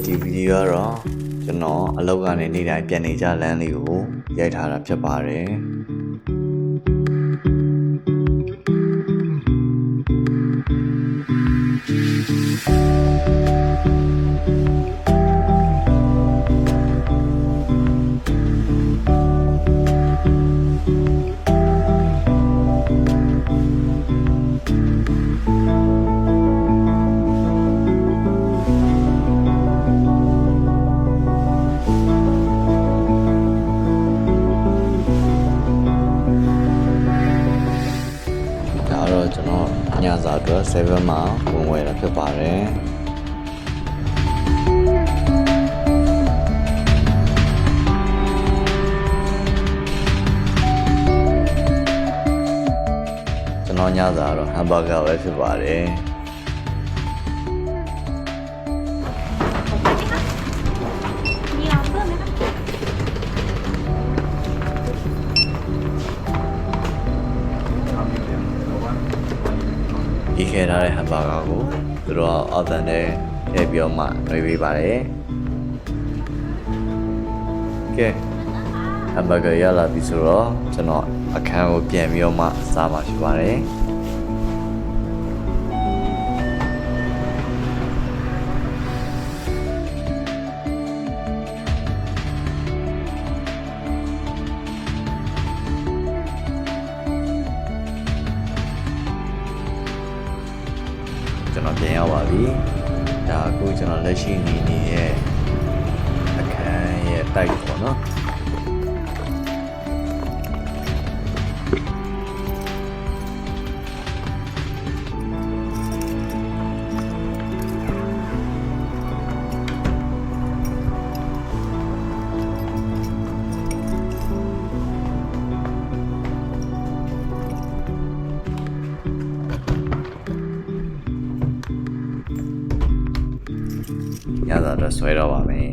ဒီဗီဒီယိုကတော့ကျွန်တော်အလုပ်ကနေနေ့တိုင်းပြန်နေကြလမ်းလေးကိုရိုက်ထားတာဖြစ်ပါတယ်ကျွန်တော်ညစာအတွက်7မှာဝင်ဝယ်တာဖြစ်ပါတယ်ကျွန်တော်ညစာတော့ဟမ်ဘာဂါပဲဖြစ်ပါတယ်ဒီခဲထားတဲ့ဟမ်ဘာဂါကိုသူတို့အော်တန်နဲ့ထည့်ပြီးတော့မှနှွေးပေးပါတယ်ကဲဟမ်ဘာဂါရလာပြီဆိုတော့ကျွန်တော်အခန်းကိုပြန်ပြီးတော့မှစားမှာဖြစ်ပါတယ်ကျွန်တော်ပြန်ရောက်ပါပြီဒါအခုကျွန်တော်လက်ရှိနေနေတဲ့အခန်းရဲ့တိုက်ပေါ့နော်ညစာတော့ဆွဲတော့ပါမယ်